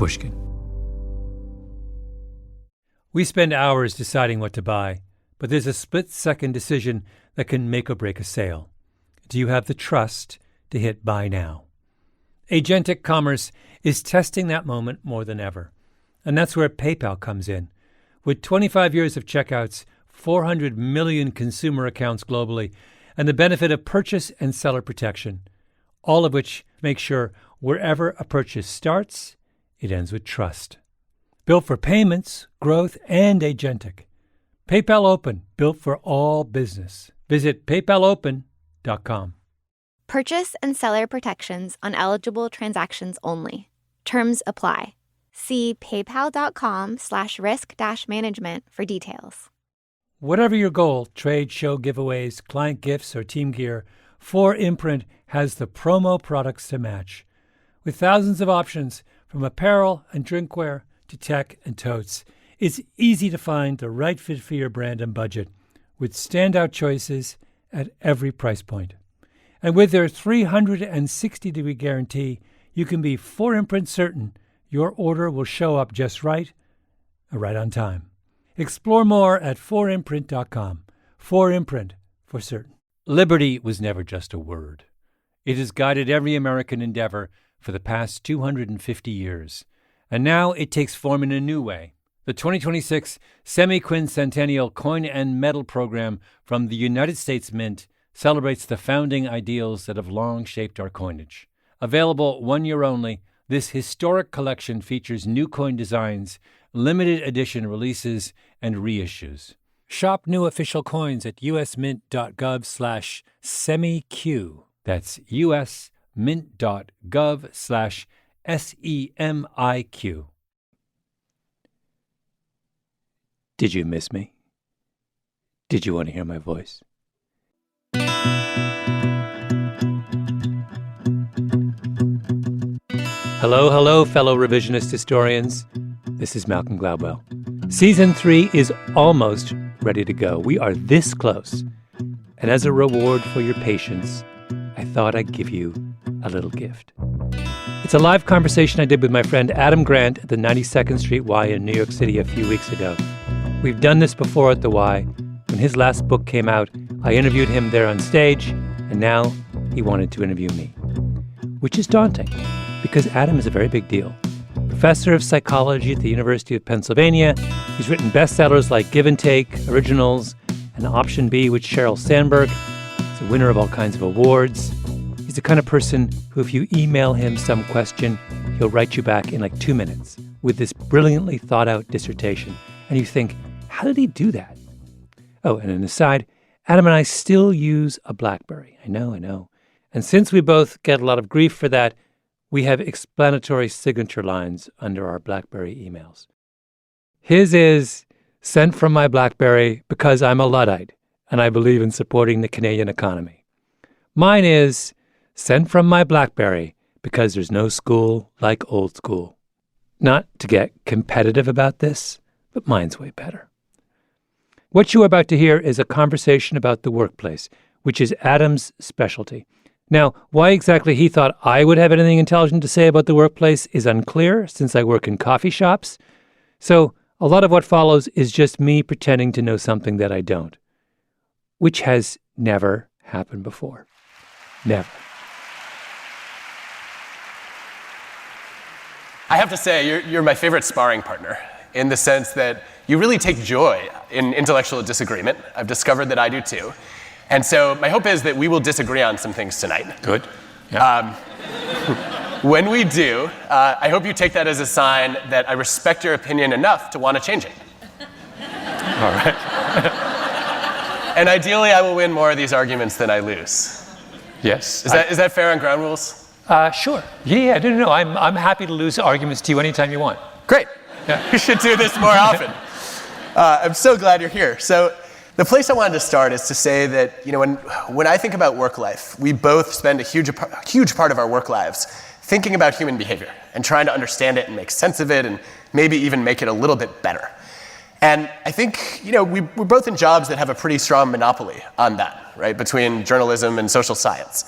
Pushkin. We spend hours deciding what to buy, but there's a split-second decision that can make or break a sale. Do you have the trust to hit buy now? Agentic commerce is testing that moment more than ever. And that's where PayPal comes in. With 25 years of checkouts, 400 million consumer accounts globally, and the benefit of purchase and seller protection, all of which make sure wherever a purchase starts, it ends with trust. Built for payments, growth, and agentic. PayPal Open, built for all business. Visit paypalopen.com. Purchase and seller protections on eligible transactions only. Terms apply. See paypal.com/risk-management for details. Whatever your goal, trade, show, giveaways, client gifts, or team gear, 4imprint has the promo products to match. With thousands of options, from apparel and drinkware to tech and totes, it's easy to find the right fit for your brand and budget, with standout choices at every price point. And with their 360-degree guarantee, you can be 4imprint certain your order will show up just right on time. Explore more at 4imprint.com. 4imprint, for certain. Liberty was never just a word. It has guided every American endeavor for the past 250 years. And now it takes form in a new way. The 2026 Semi-Quincentennial Coin and Medal Program from the United States Mint celebrates the founding ideals that have long shaped our coinage. Available 1 year only, this historic collection features new coin designs, limited edition releases, and reissues. Shop new official coins at usmint.gov/semiq. That's usmint.gov/SEMIQ. Did you miss me? Did you want to hear my voice? Hello, fellow revisionist historians. This is Malcolm Gladwell. Season 3 is almost ready to go. We are this close. And as a reward for your patience, I thought I'd give you a little gift. It's a live conversation I did with my friend Adam Grant at the 92nd Street Y in New York City a few weeks ago. We've done this before at the Y. When his last book came out, I interviewed him there on stage, and now he wanted to interview me. Which is daunting, because Adam is a very big deal. Professor of psychology at the University of Pennsylvania, he's written bestsellers like Give and Take, Originals, and Option B with Sheryl Sandberg. He's a winner of all kinds of awards. He's the kind of person who, if you email him some question, he'll write you back in like 2 minutes with this brilliantly thought-out dissertation. And you think, how did he do that? Oh, and an aside, Adam and I still use a BlackBerry. I know. And since we both get a lot of grief for that, we have explanatory signature lines under our BlackBerry emails. His is sent from my BlackBerry because I'm a Luddite and I believe in supporting the Canadian economy. Mine is sent from my BlackBerry because there's no school like old school. Not to get competitive about this, but mine's way better. What you're about to hear is a conversation about the workplace, which is Adam's specialty. Now, why exactly he thought I would have anything intelligent to say about the workplace is unclear, since I work in coffee shops. So a lot of what follows is just me pretending to know something that I don't, which has never happened before. Never. I have to say, you're my favorite sparring partner, in the sense that you really take joy in intellectual disagreement. I've discovered that I do too. And so my hope is that we will disagree on some things tonight. Good. Yeah. When we do, I hope you take that as a sign that I respect your opinion enough to want to change it. All right. And ideally, I will win more of these arguments than I lose. Yes. Is that fair on ground rules? Sure. Yeah. No. I'm happy to lose arguments to you anytime you want. Great. Yeah. We should do this more often. I'm so glad you're here. So the place I wanted to start is to say that, when I think about work life, we both spend a huge part of our work lives thinking about human behavior and trying to understand it and make sense of it and maybe even make it a little bit better. And I think, we're both in jobs that have a pretty strong monopoly on that, right, between journalism and social science.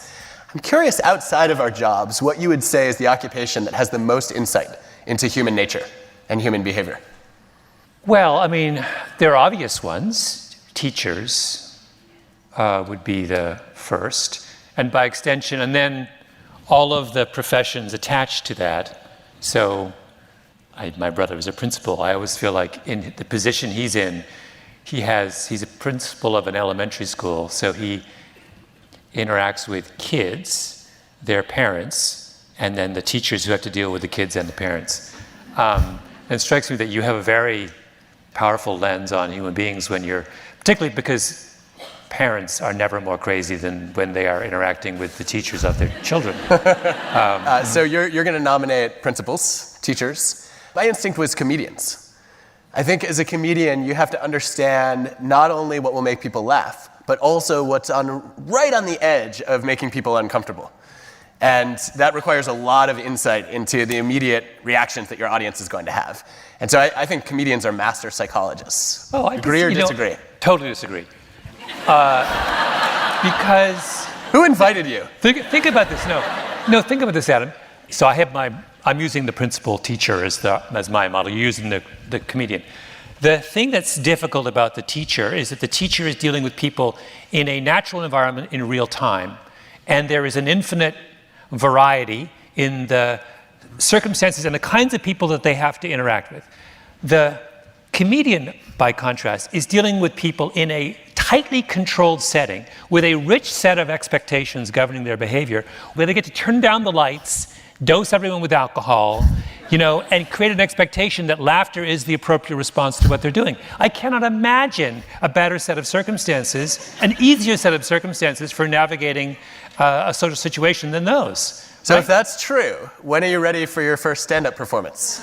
I'm curious, outside of our jobs, what you would say is the occupation that has the most insight into human nature and human behavior? Well, I mean, there are obvious ones. Teachers would be the first, and by extension, and then all of the professions attached to that. So my brother was a principal. I always feel like in the position he's in, he's a principal of an elementary school, so he interacts with kids, their parents, and then the teachers who have to deal with the kids and the parents. And it strikes me that you have a very powerful lens on human beings particularly because parents are never more crazy than when they are interacting with the teachers of their children. So you're going to nominate principals, teachers. My instinct was comedians. I think as a comedian, you have to understand not only what will make people laugh, but also what's right on the edge of making people uncomfortable. And that requires a lot of insight into the immediate reactions that your audience is going to have. And so I think comedians are master psychologists. Oh, Agree or disagree? Totally disagree. Because... Who invited you? Think about this. No, think about this, Adam. So I'm using the principal teacher as my model. You're using the comedian. The thing that's difficult about the teacher is that the teacher is dealing with people in a natural environment in real time, and there is an infinite variety in the circumstances and the kinds of people that they have to interact with. The comedian, by contrast, is dealing with people in a tightly controlled setting with a rich set of expectations governing their behavior, where they get to turn down the lights, dose everyone with alcohol, and create an expectation that laughter is the appropriate response to what they're doing. I cannot imagine a better set of circumstances, an easier set of circumstances for navigating a social situation than those. So if that's true, when are you ready for your first stand-up performance?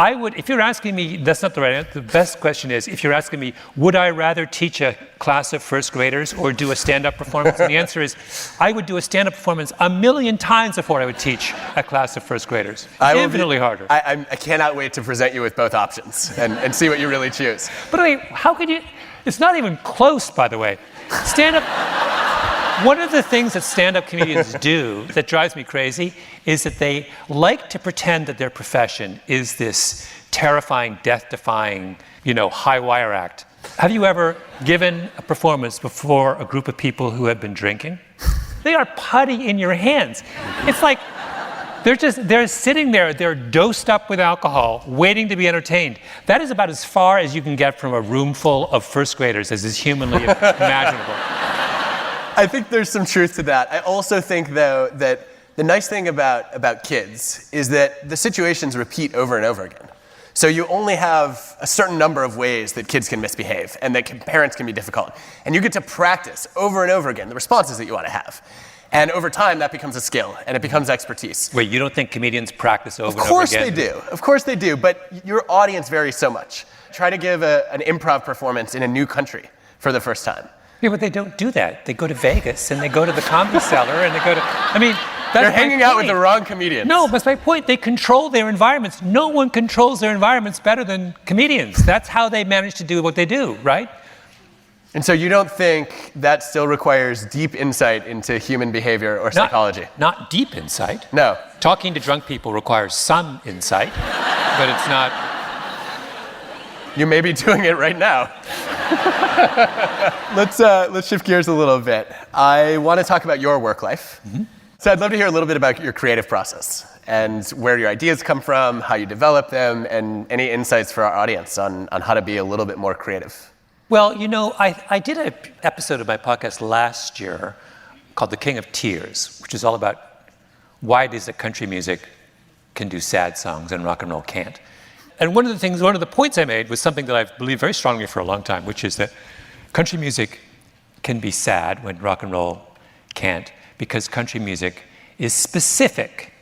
I would, if you're asking me, that's not the right answer. The best question is, if you're asking me, would I rather teach a class of first graders or do a stand-up performance? And the answer is, I would do a stand-up performance 1,000,000 times before I would teach a class of first graders. Infinitely harder. I cannot wait to present you with both options and see what you really choose. But wait, how could you? It's not even close, by the way. Stand-up. One of the things that stand-up comedians do that drives me crazy is that they like to pretend that their profession is this terrifying, death-defying, high-wire act. Have you ever given a performance before a group of people who have been drinking? They are putty in your hands. It's like they're sitting there, they're dosed up with alcohol, waiting to be entertained. That is about as far as you can get from a room full of first graders as is humanly imaginable. I think there's some truth to that. I also think, though, that the nice thing about kids is that the situations repeat over and over again. So you only have a certain number of ways that kids can misbehave and that parents can be difficult. And you get to practice over and over again the responses that you want to have. And over time, that becomes a skill, and it becomes expertise. Wait, you don't think comedians practice over and over again? Of course they do. Of course they do. But your audience varies so much. Try to give an improv performance in a new country for the first time. Yeah, but they don't do that. They go to Vegas, and they go to the Comedy Cellar, and they go to... that's You're hanging out with the wrong comedians. No, that's my point. They control their environments. No one controls their environments better than comedians. That's how they manage to do what they do, right? And so you don't think that still requires deep insight into human behavior or psychology? Not deep insight. No. Talking to drunk people requires some insight, but it's not... You may be doing it right now. Let's shift gears a little bit. I want to talk about your work life. Mm-hmm. So I'd love to hear a little bit about your creative process and where your ideas come from, how you develop them, and any insights for our audience on how to be a little bit more creative. Well, I did an episode of my podcast last year called The King of Tears, which is all about why it is that country music can do sad songs and rock and roll can't. And one of the points I made was something that I've believed very strongly for a long time, which is that country music can be sad when rock and roll can't, because country music is specific.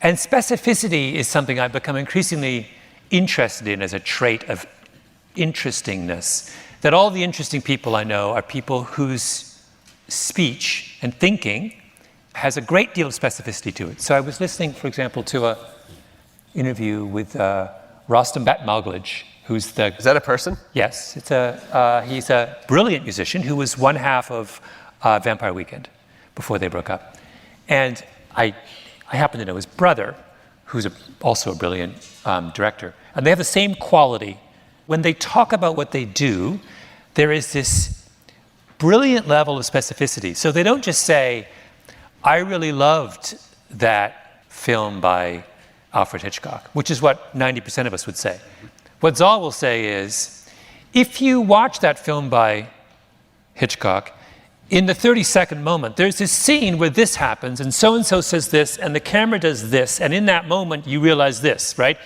And specificity is something I've become increasingly interested in as a trait of interestingness. That all the interesting people I know are people whose speech and thinking has a great deal of specificity to it. So I was listening, for example, to an interview with Rostam Batmalglij, who's the... Is that a person? Yes. He's a brilliant musician who was one half of Vampire Weekend before they broke up. And I happen to know his brother, who's also a brilliant director. And they have the same quality. When they talk about what they do, there is this brilliant level of specificity. So they don't just say, I really loved that film by Alfred Hitchcock, which is what 90% of us would say. What Zal will say is, if you watch that film by Hitchcock, in the 30-second moment, there's this scene where this happens, and so says this, and the camera does this, and in that moment, you realize this, right?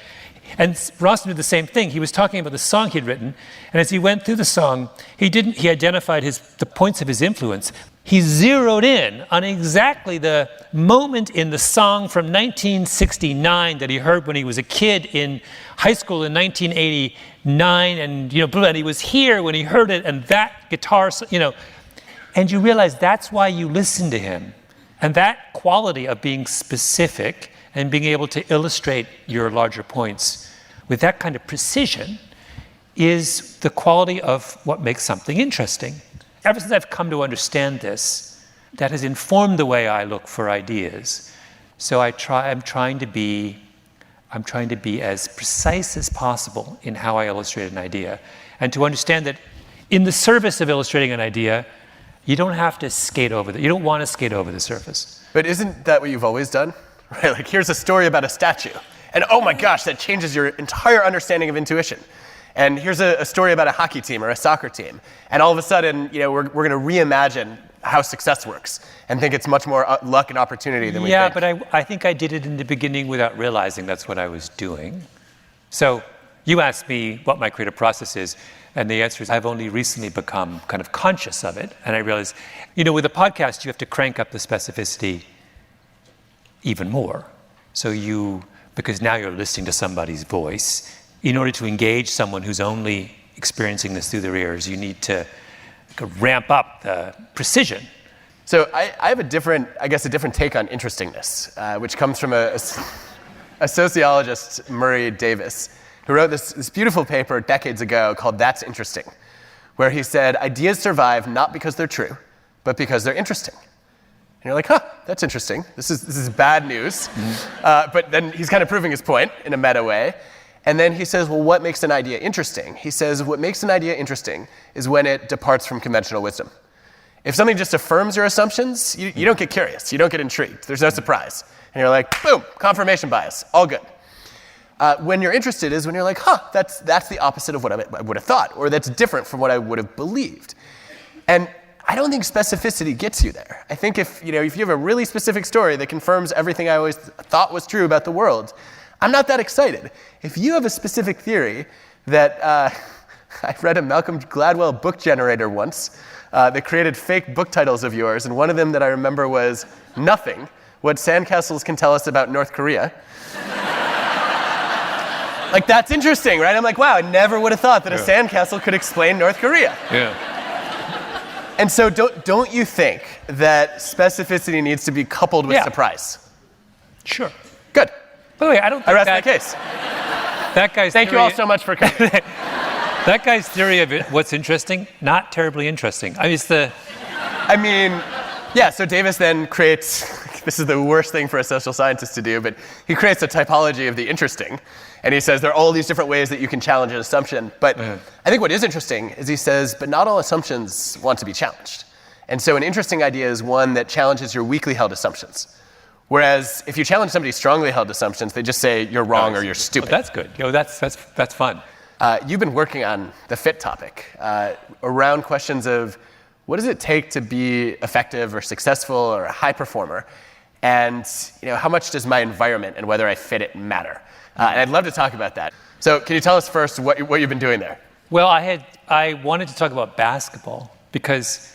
And Rawson did the same thing. He was talking about the song he'd written, and as he went through the song, he identified the points of his influence. He zeroed in on exactly the moment in the song from 1969 that he heard when he was a kid in high school in 1989, and and he was here when he heard it, and that guitar, and you realize that's why you listen to him. And that quality of being specific and being able to illustrate your larger points with that kind of precision is the quality of what makes something interesting. Ever since I've come to understand this, that has informed the way I look for ideas. So I'm trying to be as precise as possible in how I illustrate an idea, and to understand that in the service of illustrating an idea, you don't have to skate over you don't want to skate over the surface. But isn't that what you've always done? Right? Like, here's a story about a statue, and oh my gosh, that changes your entire understanding of intuition. And here's a story about a hockey team or a soccer team, and all of a sudden, we're going to reimagine how success works and think it's much more luck and opportunity than we think. Yeah, but I think I did it in the beginning without realizing that's what I was doing. So you asked me what my creative process is, and the answer is I've only recently become kind of conscious of it, and I realized, with a podcast, you have to crank up the specificity even more. So because now you're listening to somebody's voice, in order to engage someone who's only experiencing this through their ears, you need to ramp up the precision. So I have a different take on interestingness, which comes from a sociologist, Murray Davis, who wrote this beautiful paper decades ago called That's Interesting, where he said, ideas survive not because they're true, but because they're interesting. And you're like, that's interesting. This is bad news. Mm-hmm. But then he's kind of proving his point in a meta way. And then he says, well, what makes an idea interesting? He says, what makes an idea interesting is when it departs from conventional wisdom. If something just affirms your assumptions, you don't get curious. You don't get intrigued. There's no surprise. And you're like, boom, confirmation bias, all good. When you're interested is when you're like, that's the opposite of what I would have thought, or that's different from what I would have believed. And I don't think specificity gets you there. I think if you have a really specific story that confirms everything I always thought was true about the world, I'm not that excited. If you have a specific theory that I read a Malcolm Gladwell book generator once that created fake book titles of yours, and one of them that I remember was Nothing, What Sandcastles Can Tell Us About North Korea. Like, that's interesting, right? I'm like, wow, I never would have thought that a sandcastle could explain North Korea. Yeah. And so don't you think that specificity needs to be coupled with surprise? Sure. Good. By the way, I don't think I rest my case. That guy's Thank you all so much for coming. That guy's theory of what's interesting, not terribly interesting. So Davis then creates, this is the worst thing for a social scientist to do, but he creates a typology of the interesting. And he says there are all these different ways that you can challenge an assumption. But I think what is interesting is he says, but not all assumptions want to be challenged. And so an interesting idea is one that challenges your weakly held assumptions. Whereas if you challenge somebody's strongly held assumptions, they just say you're wrong or you're stupid. That's good. That's fun. You've been working on the fit topic around questions of what does it take to be effective or successful or a high performer? And how much does my environment and whether I fit it matter? And I'd love to talk about that. So can you tell us first what you've been doing there? Well, I wanted to talk about basketball because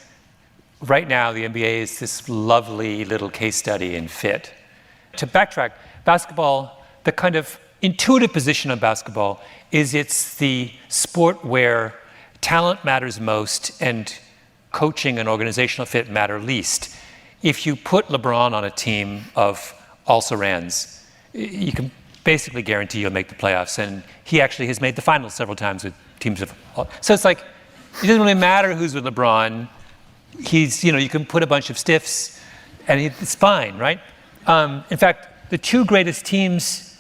right now the NBA is this lovely little case study in fit. To backtrack, basketball, the kind of intuitive position of basketball is it's the sport where talent matters most and coaching and organizational fit matter least. If you put LeBron on a team of also-rans, you can basically guarantee you'll make the playoffs, and he actually has made the finals several times with teams of so it's like it doesn't really matter who's with LeBron. He's you can put a bunch of stiffs and it's fine, right? In fact, the two greatest teams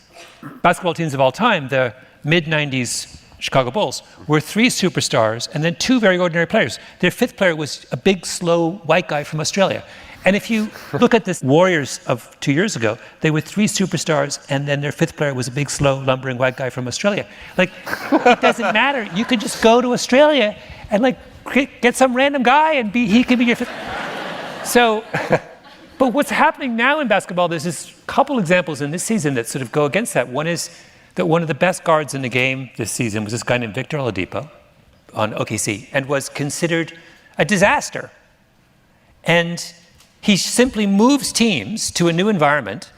basketball teams of all time, the mid-90s Chicago Bulls, were 3 superstars and then 2 very ordinary players. Their 5th player was a big, slow, white guy from Australia. And if you look at the Warriors of 2 years ago, they were 3 superstars and then their 5th player was a big, slow, lumbering white guy from Australia. Like, it doesn't matter. You could just go to Australia and like get some random guy and he can be your 5th. So, but what's happening now in basketball, there's this couple examples in this season that sort of go against that. One is that one of the best guards in the game this season was this guy named Victor Oladipo on OKC and was considered a disaster. And he simply moves teams to a new environment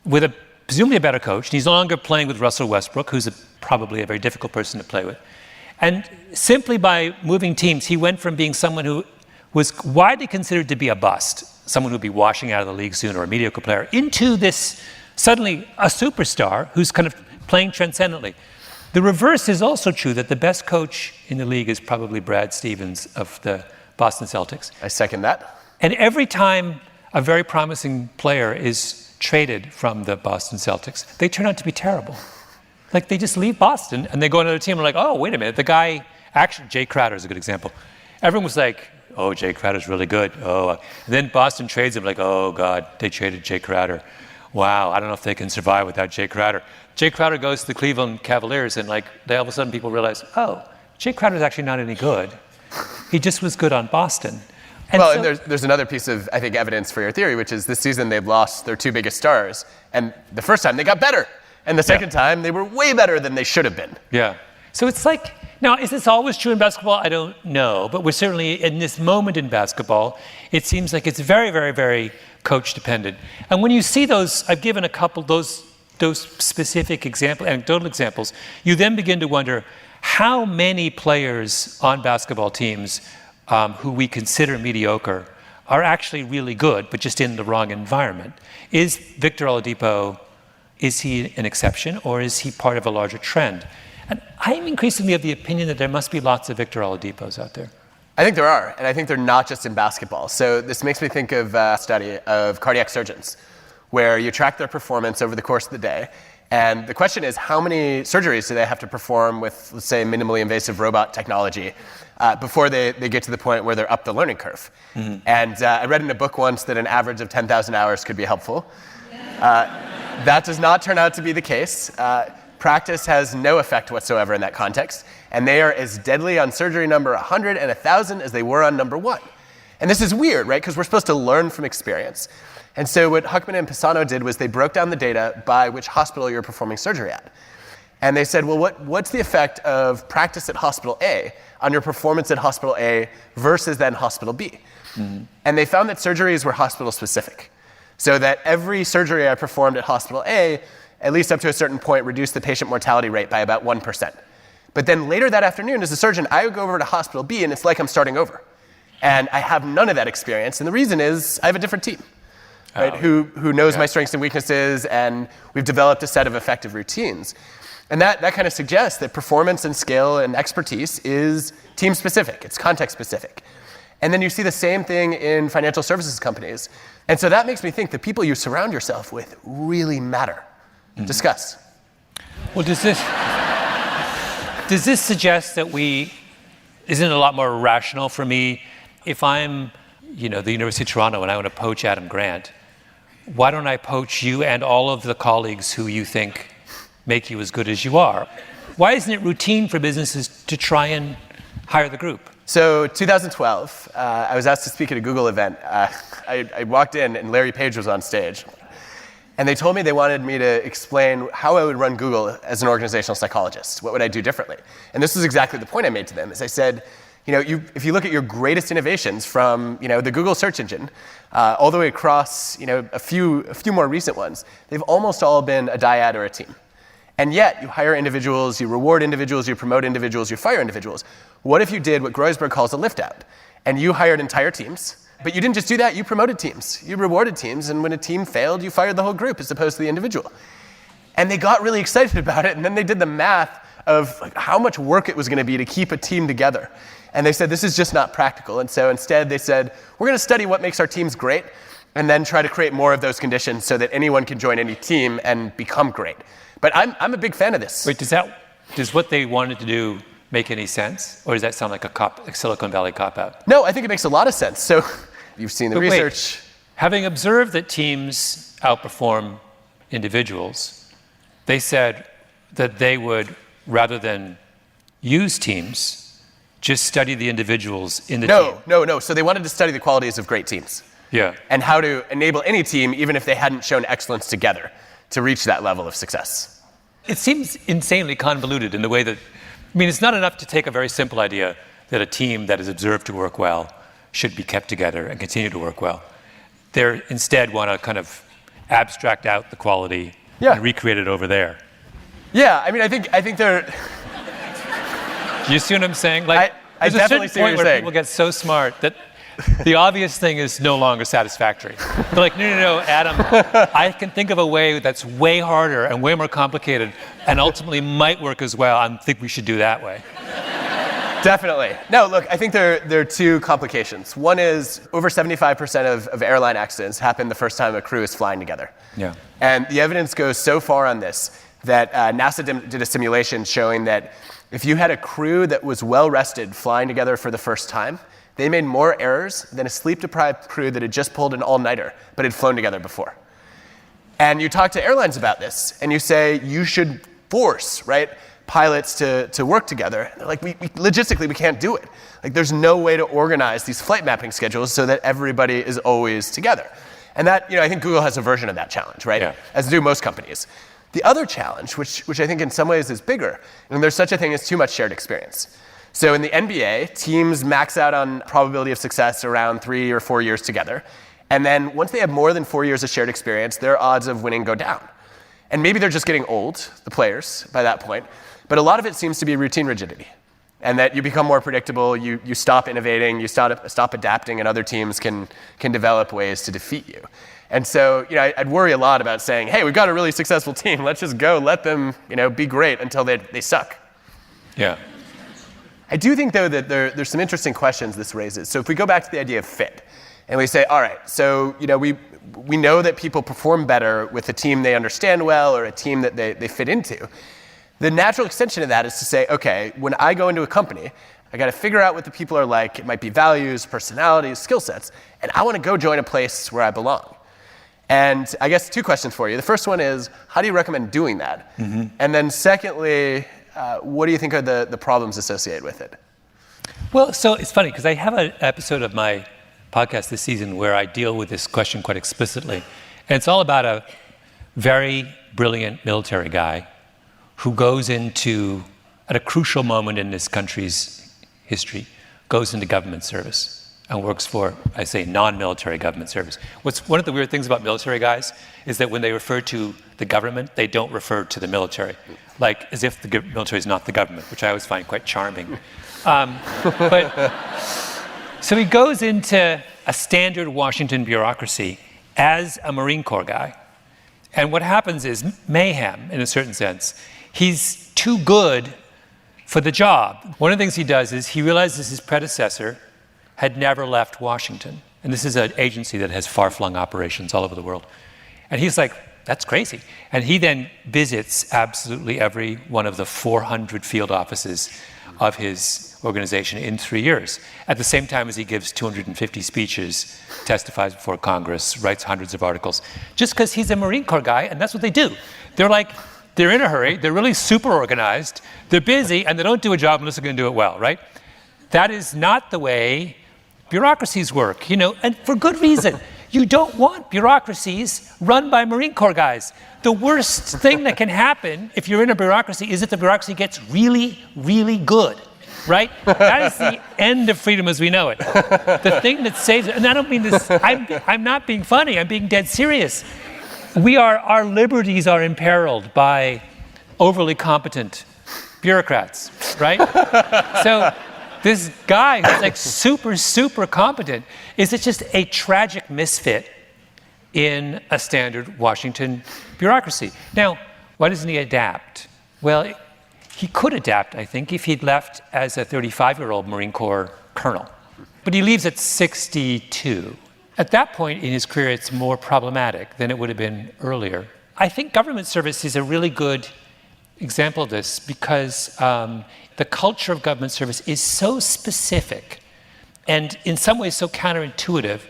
with presumably a better coach. He's no longer playing with Russell Westbrook, who's probably a very difficult person to play with. And simply by moving teams, he went from being someone who was widely considered to be a bust, someone who'd be washing out of the league soon or a mediocre player, into this suddenly a superstar who's kind of playing transcendently. The reverse is also true, that the best coach in the league is probably Brad Stevens of the Boston Celtics. I second that. And every time a very promising player is traded from the Boston Celtics, they turn out to be terrible. Like, they just leave Boston and they go to another team and like, oh, wait a minute, the guy, actually, Jay Crowder is a good example. Everyone was like, oh, Jay Crowder's really good. Oh, and then Boston trades him like, oh God, they traded Jay Crowder. Wow, I don't know if they can survive without Jay Crowder. Jay Crowder goes to the Cleveland Cavaliers and like, all of a sudden people realize, oh, Jay Crowder's actually not any good. He just was good on Boston. And there's another piece of, I think, evidence for your theory, which is this season they've lost their 2 biggest stars. And the first time they got better. And the second time they were way better than they should have been. Yeah. So it's like, now, is this always true in basketball? I don't know. But we're certainly, in this moment in basketball, it seems like it's very, very, very coach dependent. And when you see those, I've given a couple, those specific anecdotal examples, you then begin to wonder how many players on basketball teams who we consider mediocre are actually really good, but just in the wrong environment. Is Victor Oladipo, is he an exception, or is he part of a larger trend? And I'm increasingly of the opinion that there must be lots of Victor Oladipos out there. I think there are, and I think they're not just in basketball. So this makes me think of a study of cardiac surgeons, where you track their performance over the course of the day. And the question is, how many surgeries do they have to perform with, let's say, minimally invasive robot technology before they get to the point where they're up the learning curve? Mm-hmm. And I read in a book once that an average of 10,000 hours could be helpful. That does not turn out to be the case. Practice has no effect whatsoever in that context. And they are as deadly on surgery number 100 and 1,000 as they were on number 1. And this is weird, right? Because we're supposed to learn from experience. And so what Huckman and Pisano did was they broke down the data by which hospital you're performing surgery at. And they said, well, what's the effect of practice at hospital A on your performance at hospital A versus then hospital B? Mm-hmm. And they found that surgeries were hospital specific. So that every surgery I performed at hospital A, at least up to a certain point, reduced the patient mortality rate by about 1%. But then later that afternoon, as a surgeon, I would go over to hospital B and it's like I'm starting over. And I have none of that experience. And the reason is I have a different team. Right, who knows my strengths and weaknesses, and we've developed a set of effective routines. And that kind of suggests that performance and skill and expertise is team specific, it's context specific. And then you see the same thing in financial services companies. And so that makes me think the people you surround yourself with really matter. Mm-hmm. Discuss. Well, does this suggest that isn't it a lot more rational for me if I'm, the University of Toronto and I want to poach Adam Grant, why don't I poach you and all of the colleagues who you think make you as good as you are? Why isn't it routine for businesses to try and hire the group? So 2012, I was asked to speak at a Google event. I walked in and Larry Page was on stage. And they told me they wanted me to explain how I would run Google as an organizational psychologist. What would I do differently? And this was exactly the point I made to them, is I said, if you look at your greatest innovations from, the Google search engine, all the way across, a few more recent ones, they've almost all been a dyad or a team. And yet, you hire individuals, you reward individuals, you promote individuals, you fire individuals. What if you did what Groysberg calls a lift out, and you hired entire teams, but you didn't just do that, you promoted teams, you rewarded teams, and when a team failed, you fired the whole group as opposed to the individual. And they got really excited about it, and then they did the math of how much work it was going to be to keep a team together. And they said, this is just not practical. And so instead they said, we're going to study what makes our teams great and then try to create more of those conditions so that anyone can join any team and become great. But I'm a big fan of this. Wait, does what they wanted to do make any sense? Or does that sound like a Silicon Valley cop-out? No, I think it makes a lot of sense. So you've seen the research. Wait, having observed that teams outperform individuals, they said that they would, rather than use teams, just study the individuals in the team. No. So they wanted to study the qualities of great teams. Yeah. And how to enable any team, even if they hadn't shown excellence together, to reach that level of success. It seems insanely convoluted in the way that, it's not enough to take a very simple idea that a team that is observed to work well should be kept together and continue to work well. They instead want to kind of abstract out the quality and recreate it over there. Yeah, I think they're... You see what I'm saying? I definitely see what you're saying. People get so smart that the obvious thing is no longer satisfactory. They're like, no, Adam, I can think of a way that's way harder and way more complicated and ultimately might work as well. I think we should do that way. Definitely. No, look, I think there are two complications. One is over 75% of airline accidents happen the first time a crew is flying together. Yeah. And the evidence goes so far on this that NASA did a simulation showing that if you had a crew that was well-rested flying together for the first time, they made more errors than a sleep-deprived crew that had just pulled an all-nighter but had flown together before. And you talk to airlines about this, and you say you should force, pilots to work together. And they're like, logistically, we can't do it. Like, there's no way to organize these flight mapping schedules so that everybody is always together. And that, I think Google has a version of that challenge, right? Yeah. As do most companies. The other challenge, which I think in some ways is bigger, and there's such a thing as too much shared experience. So in the NBA, teams max out on probability of success around 3 or 4 years together. And then once they have more than 4 years of shared experience, their odds of winning go down. And maybe they're just getting old, the players, by that point. But a lot of it seems to be routine rigidity. And that you become more predictable, you stop innovating, you stop adapting, and other teams can develop ways to defeat you. And so, I'd worry a lot about saying, hey, we've got a really successful team, let's just go, let them, be great until they suck. Yeah. I do think, though, that there's some interesting questions this raises. So if we go back to the idea of fit, and we say, all right, so, we know that people perform better with a team they understand well or a team that they fit into. The natural extension of that is to say, okay, when I go into a company, I got to figure out what the people are like. It might be values, personalities, skill sets, and I want to go join a place where I belong. And I guess two questions for you. The first one is, how do you recommend doing that? Mm-hmm. And then secondly, what do you think are the problems associated with it? Well, so it's funny, because I have an episode of my podcast this season where I deal with this question quite explicitly. And it's all about a very brilliant military guy who goes into, at a crucial moment in this country's history, goes into government service and works for, I say, non-military government service. One of the weird things about military guys is that when they refer to the government, they don't refer to the military, like as if the military is not the government, which I always find quite charming. So he goes into a standard Washington bureaucracy as a Marine Corps guy. And what happens is mayhem, in a certain sense. He's too good for the job. One of the things he does is he realizes his predecessor had never left Washington. And this is an agency that has far-flung operations all over the world. And he's like, that's crazy. And he then visits absolutely every one of the 400 field offices of his organization in 3 years, at the same time as he gives 250 speeches, testifies before Congress, writes hundreds of articles, just because he's a Marine Corps guy, and that's what they do. They're in a hurry, they're really super organized, they're busy, and they don't do a job unless they're going to do it well, right? That is not the way bureaucracies work, and for good reason. You don't want bureaucracies run by Marine Corps guys. The worst thing that can happen if you're in a bureaucracy is that the bureaucracy gets really, really good, right? That is the end of freedom as we know it. The thing that saves it, and I don't mean this, I'm not being funny, I'm being dead serious. Our liberties are imperiled by overly competent bureaucrats, right? So this guy who's like super, super competent is just a tragic misfit in a standard Washington bureaucracy. Now, why doesn't he adapt? Well, he could adapt, I think, if he'd left as a 35-year-old Marine Corps colonel. But he leaves at 62. At that point in his career, it's more problematic than it would have been earlier. I think government service is a really good example of this because the culture of government service is so specific and in some ways so counterintuitive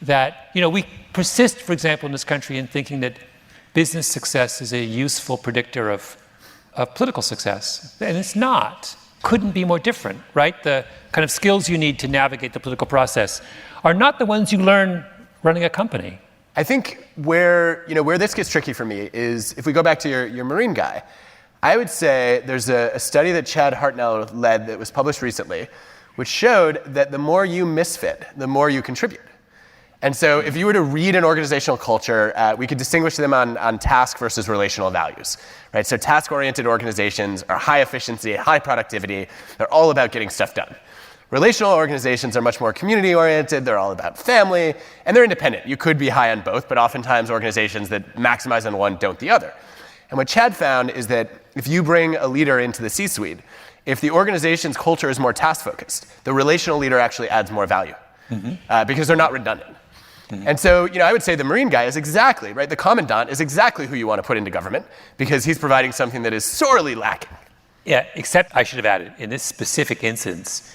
that, we persist, for example, in this country in thinking that business success is a useful predictor of political success. And it's not. Couldn't be more different, right? The kind of skills you need to navigate the political process are not the ones you learn running a company. I think where this gets tricky for me is if we go back to your Marine guy, I would say there's a study that Chad Hartnell led that was published recently, which showed that the more you misfit, the more you contribute. And so if you were to read an organizational culture, we could distinguish them on task versus relational values, right? So task-oriented organizations are high efficiency, high productivity. They're all about getting stuff done. Relational organizations are much more community-oriented. They're all about family, and they're independent. You could be high on both, but oftentimes organizations that maximize on one don't the other. And what Chad found is that if you bring a leader into the C-suite, if the organization's culture is more task-focused, the relational leader actually adds more value because they're not redundant. And so, I would say the Marine guy is exactly, right? The commandant is exactly who you want to put into government because he's providing something that is sorely lacking. Yeah, except I should have added, in this specific instance,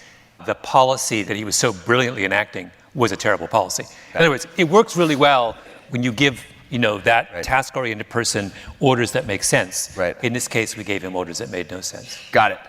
the policy that he was so brilliantly enacting was a terrible policy. In other words, it works really well when you give, that task-oriented person orders that make sense. Right. In this case, we gave him orders that made no sense. Got it.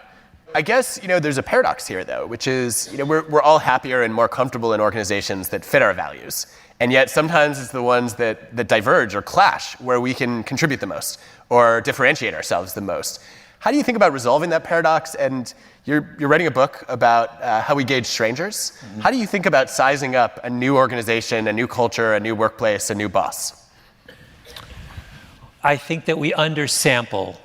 I guess, there's a paradox here, though, which is, we're all happier and more comfortable in organizations that fit our values. And yet sometimes it's the ones that diverge or clash where we can contribute the most or differentiate ourselves the most. How do you think about resolving that paradox? And you're writing a book about how we gauge strangers. How do you think about sizing up a new organization, a new culture, a new workplace, a new boss? I think that we undersample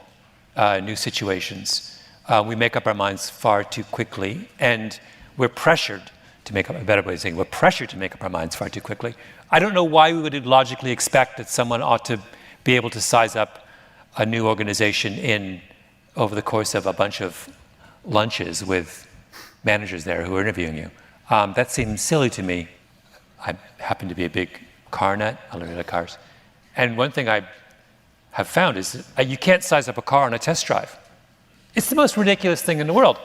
new situations. We make up our minds far too quickly, and we're pressured to make up, a better way of saying, we're pressured to make up our minds far too quickly. I don't know why we would logically expect that someone ought to be able to size up a new organization over the course of a bunch of lunches with managers there who are interviewing you. That seems silly to me. I happen to be a big car nut. I look at cars. And one thing I have found is that you can't size up a car on a test drive. It's the most ridiculous thing in the world.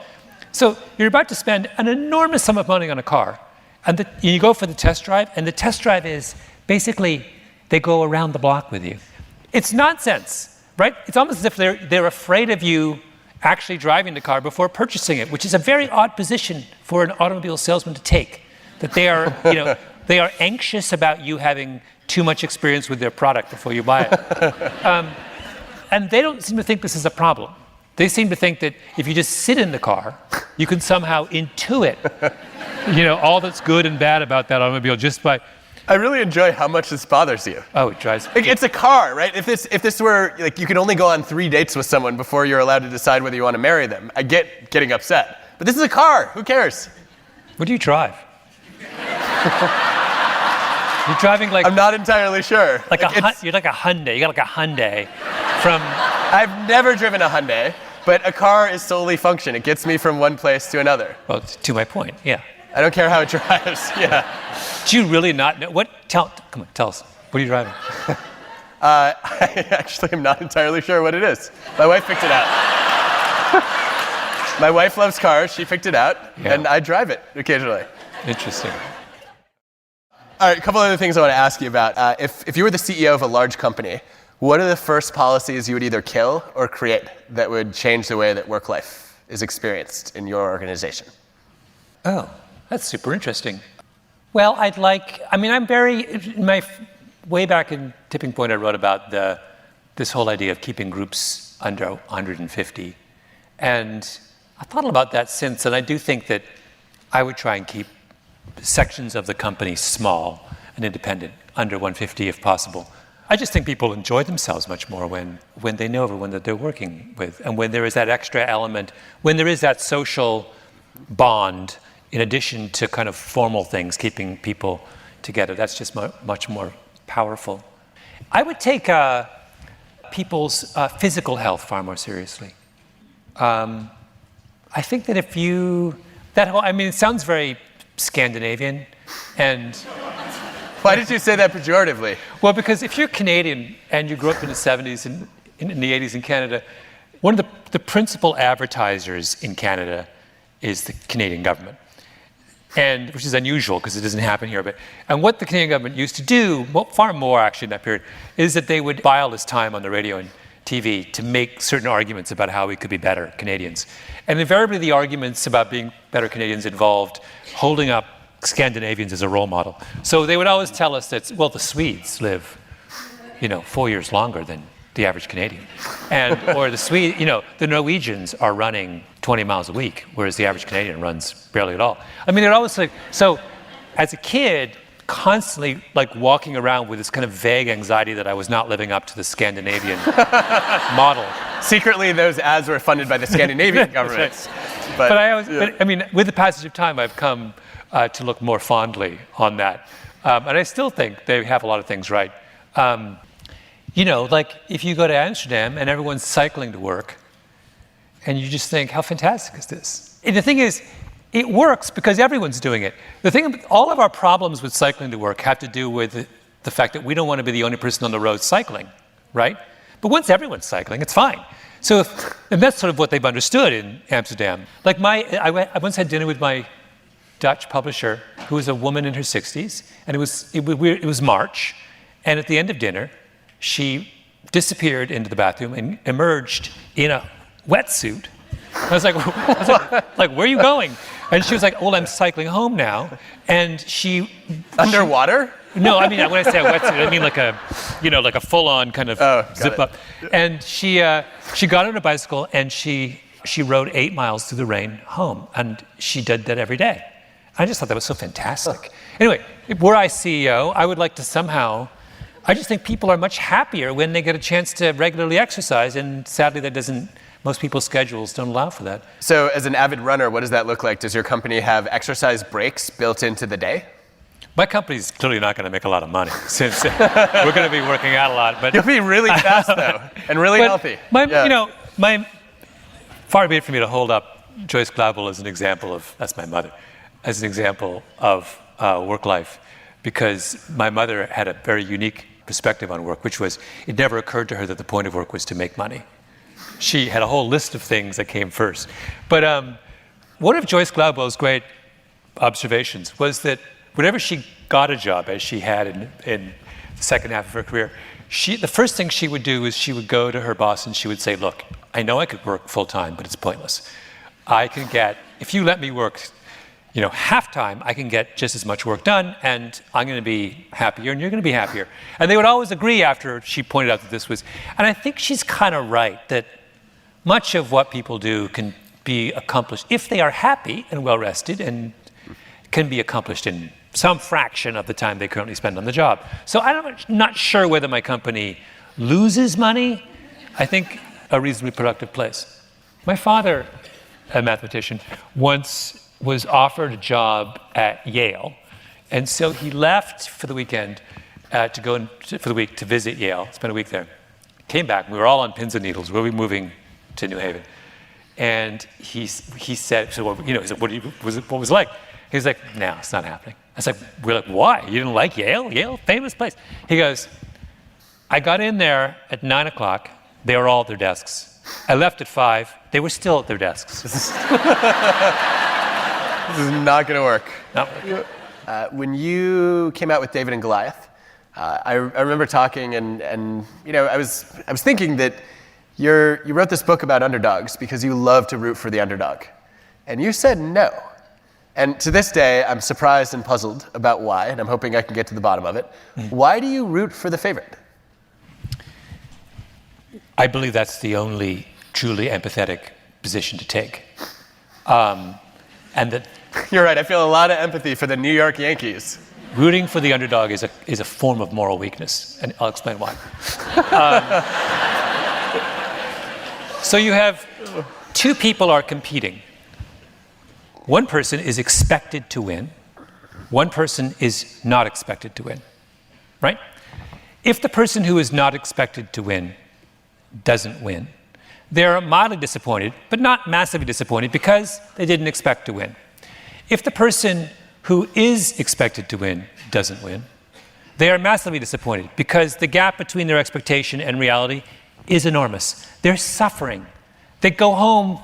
So you're about to spend an enormous sum of money on a car, and you go for the test drive, and the test drive is basically they go around the block with you. It's nonsense, right? It's almost as if they're afraid of you actually driving the car before purchasing it, which is a very odd position for an automobile salesman to take. That they are, they are anxious about you having too much experience with their product before you buy it, and they don't seem to think this is a problem. They seem to think that if you just sit in the car, you can somehow intuit, all that's good and bad about that automobile just by. I really enjoy how much this bothers you. Oh, it drives. It's a car, right? If this were you could only go on 3 dates with someone before you're allowed to decide whether you want to marry them. I get getting upset, but this is a car. Who cares? What do you drive? You're driving like. I'm not entirely sure. You're like a Hyundai. You got like a Hyundai from. I've never driven a Hyundai, but a car is solely function. It gets me from one place to another. Well, to my point, yeah. I don't care how it drives. Yeah. Do you really not know what? Come on, tell us. What are you driving? I actually am not entirely sure what it is. My wife picked it out. My wife loves cars. She picked it out, and I drive it occasionally. Interesting. All right, a couple other things I want to ask you about. If you were the CEO of a large company, what are the first policies you would either kill or create that would change the way that work life is experienced in your organization? Oh, that's super interesting. Well, way back in Tipping Point, I wrote about this whole idea of keeping groups under 150. And I thought about that since, and I do think that I would try and keep sections of the company small and independent, under 150 if possible. I just think people enjoy themselves much more when they know everyone that they're working with, and when there is that extra element, when there is that social bond in addition to kind of formal things keeping people together. That's just much more powerful. I would take people's physical health far more seriously. I think that it sounds very Scandinavian, and Why did you say that pejoratively? Well, because if you're Canadian and you grew up in the 70s and in the 80s in Canada, one of the principal advertisers in Canada is the Canadian government, and which is unusual because it doesn't happen here. And what the Canadian government used to do, far more actually in that period, is that they would buy all this time on the radio and TV to make certain arguments about how we could be better Canadians. And invariably the arguments about being better Canadians involved holding up Scandinavians as a role model. So they would always tell us that, well, the Swedes live, 4 years longer than the average Canadian. Or the Norwegians are running 20 miles a week, whereas the average Canadian runs barely at all. I mean, they're always so as a kid, constantly walking around with this kind of vague anxiety that I was not living up to the Scandinavian model. Secretly, those ads were funded by the Scandinavian governments. But I mean, with the passage of time, I've come to look more fondly on that. And I still think they have a lot of things right. If you go to Amsterdam and everyone's cycling to work, and you just think, how fantastic is this? And the thing is, it works because everyone's doing it. The thing, all of our problems with cycling to work have to do with the fact that we don't want to be the only person on the road cycling, right? But once everyone's cycling, it's fine. And that's sort of what they've understood in Amsterdam. I once had dinner with my Dutch publisher, who was a woman in her 60s, and it was March, and at the end of dinner, she disappeared into the bathroom and emerged in a wetsuit. I was like, where are you going? And she was like, well, I'm cycling home now. And she... Underwater? No, I mean, when I say a wetsuit, I mean like a full-on kind of zip up. And she got on a bicycle and she rode 8 miles through the rain home. And she did that every day. I just thought that was so fantastic. Anyway, were I CEO, I would like to somehow... I just think people are much happier when they get a chance to regularly exercise, and sadly most people's schedules don't allow for that. So as an avid runner, what does that look like? Does your company have exercise breaks built into the day? My company's clearly not going to make a lot of money since we're going to be working out a lot. But you'll be really fast though, and really healthy. Far be it for me to hold up Joyce Gladwell as an example of, that's my mother, as an example of WorkLife, because my mother had a very unique perspective on work, which was it never occurred to her that the point of work was to make money. She had a whole list of things that came first. But one of Joyce Gladwell's great observations was that whenever she got a job, as she had in the second half of her career, the first thing she would do is she would go to her boss and she would say, look, I know I could work full time, but it's pointless. If you let me work half-time, I can get just as much work done, and I'm going to be happier, and you're going to be happier. And they would always agree after she pointed out that this was... And I think she's kind of right, that much of what people do can be accomplished, if they are happy and well-rested, and can be accomplished in some fraction of the time they currently spend on the job. So I'm not sure whether my company loses money. I think a reasonably productive place. My father, a mathematician, once was offered a job at Yale, and so he left for the weekend to visit Yale, spent a week there. Came back, we were all on pins and needles. We'll be moving to New Haven, and he said, "So he said, what was it like?" He was like, "No, it's not happening." I was like, "We're like, why? You didn't like Yale? Yale, famous place." He goes, "I got in there at 9 o'clock. They were all at their desks. I left at 5. They were still at their desks." This is not going to work. No. When you came out with David and Goliath, I remember talking, and I was thinking that you wrote this book about underdogs because you love to root for the underdog, and you said no. And to this day, I'm surprised and puzzled about why, and I'm hoping I can get to the bottom of it. Why do you root for the favorite? I believe that's the only truly empathetic position to take. And that you're right. I feel a lot of empathy for the New York Yankees. Rooting for the underdog is a form of moral weakness, and I'll explain why. So you have two people are competing. One person is expected to win. One person is not expected to win, right? If the person who is not expected to win doesn't win, they're mildly disappointed, but not massively disappointed because they didn't expect to win. If the person who is expected to win doesn't win, They are massively disappointed because the gap between their expectation and reality is enormous. They're suffering. They go home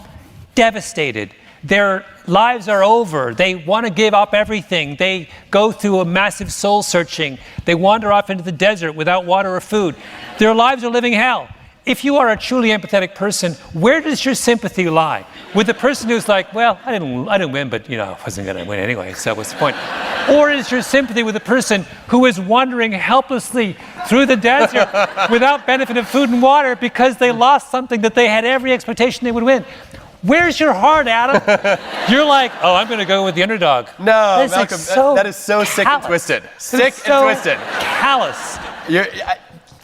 devastated. Their lives are over. They want to give up everything. They go through a massive soul searching. They wander off into the desert without water or food. Their lives are living hell. If you are a truly empathetic person, where does your sympathy lie? With the person who's like, well, I didn't win, but I wasn't going to win anyway, so what's the point? Or is your sympathy with the person who is wandering helplessly through the desert without benefit of food and water because they lost something that they had every expectation they would win? Where's your heart, Adam? You're like, oh, I'm going to go with the underdog. No, Malcolm, that is so sick and twisted. Sick and twisted. Callous.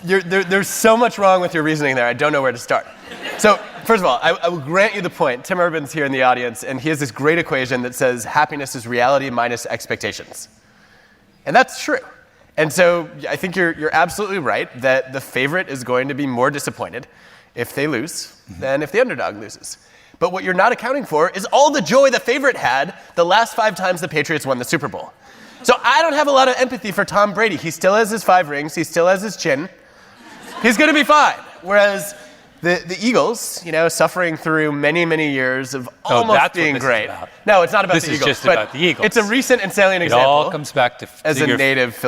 There's so much wrong with your reasoning there. I don't know where to start. So, first of all, I will grant you the point. Tim Urban's here in the audience, and he has this great equation that says happiness is reality minus expectations. And that's true. And so I think you're absolutely right that the favorite is going to be more disappointed if they lose than if the underdog loses. But what you're not accounting for is all the joy the favorite had the last 5 times the Patriots won the Super Bowl. So I don't have a lot of empathy for Tom Brady. He still has his 5 rings. He still has his chin. He's going to be fine. Whereas the Eagles, suffering through many, many years of almost being great. No, it's not about the Eagles. This is just about the Eagles. It's a recent and salient example. It all comes back to as a native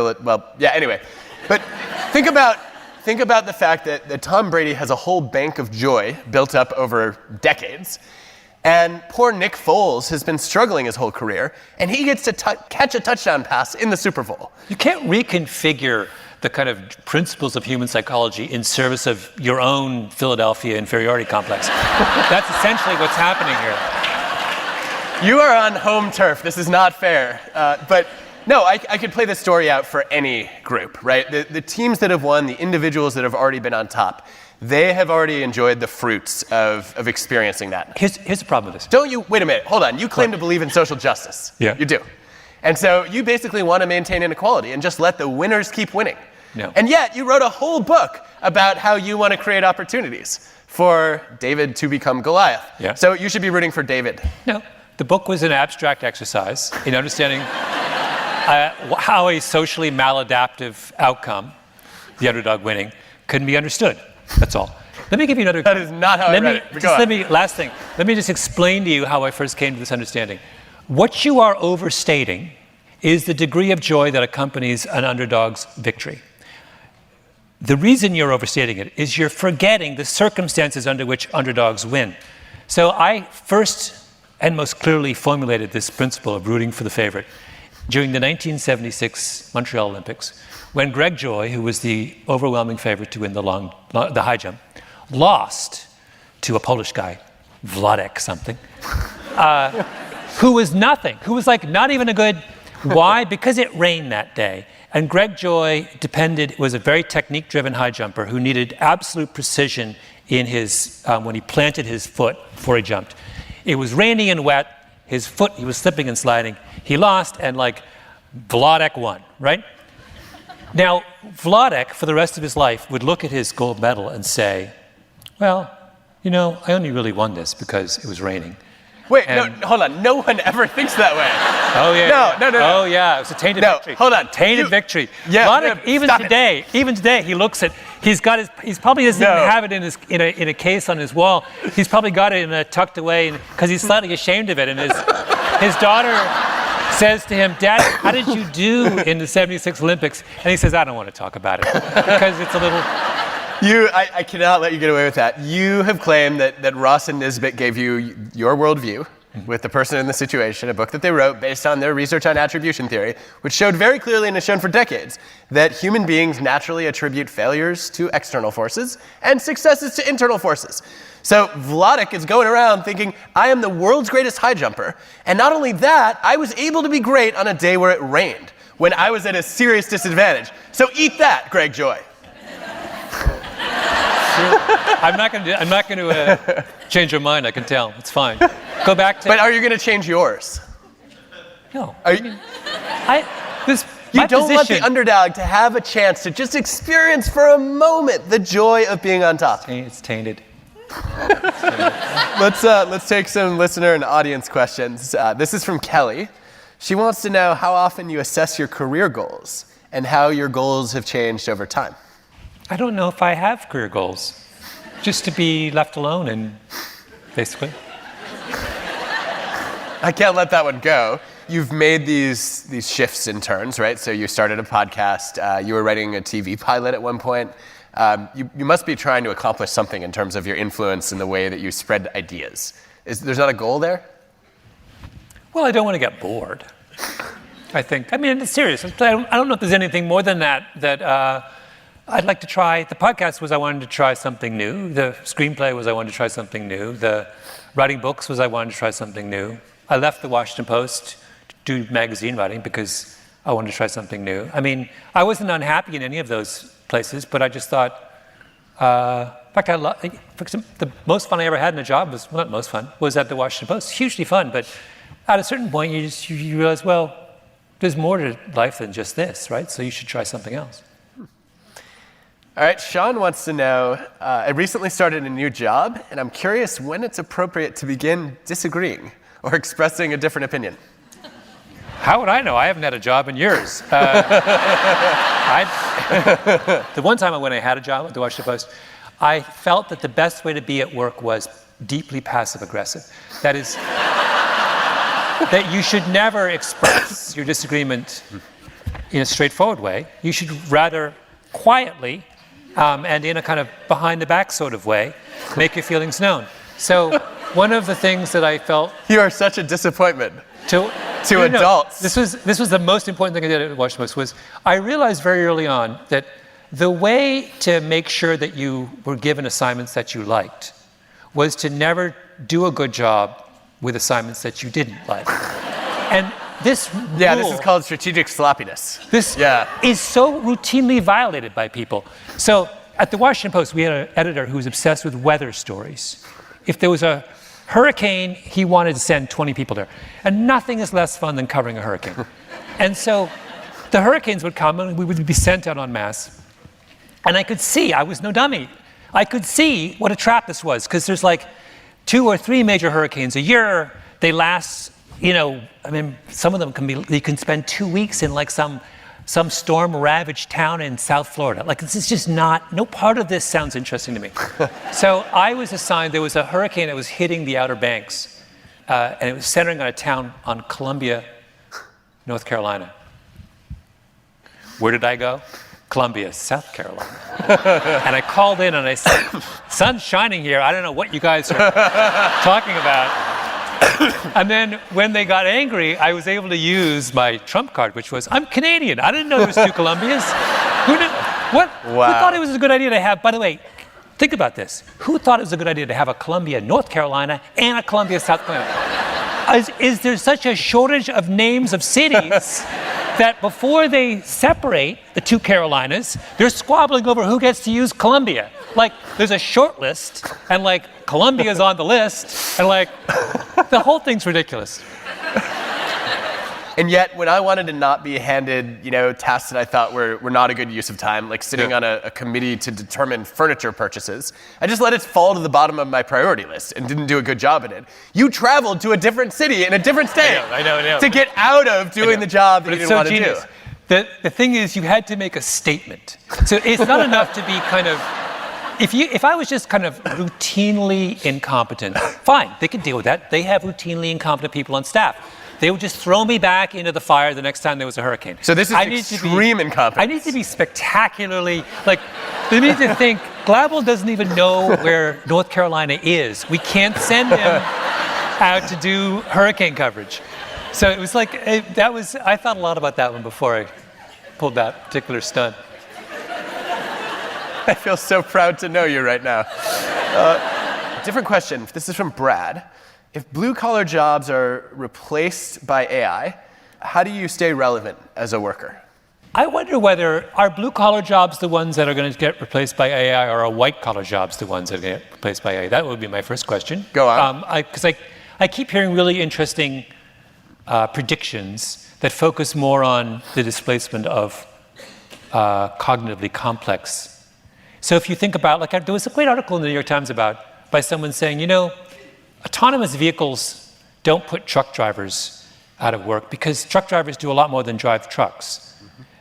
anyway. But think about the fact that Tom Brady has a whole bank of joy built up over decades. And poor Nick Foles has been struggling his whole career, and he gets to catch a touchdown pass in the Super Bowl. You can't reconfigure the kind of principles of human psychology in service of your own Philadelphia inferiority complex. That's essentially what's happening here. You are on home turf. This is not fair. But no, I could play this story out for any group, right? The teams that have won, the individuals that have already been on top, they have already enjoyed the fruits of experiencing that. Here's the problem with this. Don't you? Wait a minute. Hold on. You claim to believe in social justice. Yeah. You do. And so you basically want to maintain inequality and just let the winners keep winning. No. And yet you wrote a whole book about how you want to create opportunities for David to become Goliath. Yeah. So you should be rooting for David. No. The book was an abstract exercise in understanding how a socially maladaptive outcome, the underdog winning, can be understood. That's all. Let me give you another. That is not how I read it. Last thing. Let me just explain to you how I first came to this understanding. What you are overstating is the degree of joy that accompanies an underdog's victory. The reason you're overstating it is you're forgetting the circumstances under which underdogs win. So I first and most clearly formulated this principle of rooting for the favorite during the 1976 Montreal Olympics, when Greg Joy, who was the overwhelming favorite to win the high jump, lost to a Polish guy, Wladek something, who was nothing, who was like not even a good. Why? Because it rained that day. And Greg Joy was a very technique-driven high jumper who needed absolute precision in his when he planted his foot before he jumped. It was rainy and wet. His foot, he was slipping and sliding. He lost, and Wladek won, right? Now, Wladek, for the rest of his life, would look at his gold medal and say, well, I only really won this because it was raining. Wait, no, hold on. No one ever thinks that way. Oh, yeah. No. Oh, yeah. It was a tainted victory. Hold on. Tainted victory. Yeah. Wladek, even today, he looks at, he probably doesn't even have it in a case on his wall. He's probably got it tucked away because he's slightly ashamed of it. And his daughter says to him, Dad, how did you do in the 76 Olympics? And he says, I don't want to talk about it because it's a little... I cannot let you get away with that. You have claimed that Ross and Nisbet gave you your worldview with the person in the situation, a book that they wrote based on their research on attribution theory, which showed very clearly and has shown for decades that human beings naturally attribute failures to external forces and successes to internal forces. So Wladek is going around thinking, I am the world's greatest high jumper, and not only that, I was able to be great on a day where it rained, when I was at a serious disadvantage. So eat that, Greg Joy. I'm not going to change your mind. I can tell. It's fine. Go back to. But are you going to change yours? No. You don't want the underdog to have a chance to just experience for a moment the joy of being on top. It's tainted. Let's take some listener and audience questions. This is from Kelly. She wants to know how often you assess your career goals and how your goals have changed over time. I don't know if I have career goals. Just to be left alone and basically. I can't let that one go. You've made these shifts in turns, right? So you started a podcast. You were writing a TV pilot at one point. You must be trying to accomplish something in terms of your influence in the way that you spread ideas. There's not a goal there? Well, I don't want to get bored. I think. I mean, it's serious. I don't know if there's anything more than that I'd like to try. The podcast was I wanted to try something new. The screenplay was I wanted to try something new. The writing books was I wanted to try something new. I left the Washington Post to do magazine writing because I wanted to try something new. I mean, I wasn't unhappy in any of those places, but I just thought, in fact, the most fun I ever had in a job was, well, not most fun, was at the Washington Post. Hugely fun, but at a certain point, you realize, well, there's more to life than just this, right? So you should try something else. All right, Sean wants to know, I recently started a new job, and I'm curious when it's appropriate to begin disagreeing or expressing a different opinion. How would I know? I haven't had a job in years. The one time when I had a job at the Washington Post, I felt that the best way to be at work was deeply passive-aggressive. That is, that you should never express your disagreement in a straightforward way. You should rather quietly and in a kind of behind-the-back sort of way make your feelings known. So one of the things that I felt... You are such a disappointment to adults. This was the most important thing I did at Washington Post was I realized very early on that the way to make sure that you were given assignments that you liked was to never do a good job with assignments that you didn't like. And this rule, this is called strategic sloppiness. This is so routinely violated by people. So at the Washington Post, we had an editor who was obsessed with weather stories. If there was a hurricane, he wanted to send 20 people there. And nothing is less fun than covering a hurricane. And so the hurricanes would come and we would be sent out en masse. And I could see, I was no dummy, I could see what a trap this was, because there's like 2 or 3 major hurricanes a year. They last, some of them you can spend 2 weeks in like some storm-ravaged town in South Florida. Like, this is just no part of this sounds interesting to me. So I was assigned, there was a hurricane that was hitting the Outer Banks, and it was centering on a town on Columbia, North Carolina. Where did I go? Columbia, South Carolina. And I called in and I said, sun's shining here. I don't know what you guys are talking about. And then when they got angry, I was able to use my trump card, which was, I'm Canadian. I didn't know there was 2 Columbias. Who knew? What? Wow. Who thought it was a good idea to have, by the way, think about this. Who thought it was a good idea to have a Columbia, North Carolina, and a Columbia, South Carolina? Is there such a shortage of names of cities that before they separate the 2 Carolinas, they're squabbling over who gets to use Columbia? Like, there's a short list, and like, Columbia's on the list, and like, the whole thing's ridiculous. And yet, when I wanted to not be handed, tasks that I thought were not a good use of time, like sitting on a committee to determine furniture purchases, I just let it fall to the bottom of my priority list and didn't do a good job at it. You traveled to a different city in a different state I know. to get out of doing the job that you didn't want to do. The thing is, you had to make a statement. So it's not enough to be kind of, if I was just kind of routinely incompetent, fine, they could deal with that. They have routinely incompetent people on staff. They would just throw me back into the fire the next time there was a hurricane. So this is extreme incompetence. I need to be spectacularly, they need to think, Gladwell doesn't even know where North Carolina is. We can't send him out to do hurricane coverage. So it was like, I thought a lot about that one before I pulled that particular stunt. I feel so proud to know you right now. Different question. This is from Brad. If blue-collar jobs are replaced by AI, how do you stay relevant as a worker? I wonder whether are blue-collar jobs the ones that are going to get replaced by AI, or are white-collar jobs the ones that are going to get replaced by AI? That would be my first question. Go on. Because I keep hearing really interesting predictions that focus more on the displacement of cognitively complex. So if you think about, there was a great article in the New York Times by someone saying, autonomous vehicles don't put truck drivers out of work because truck drivers do a lot more than drive trucks.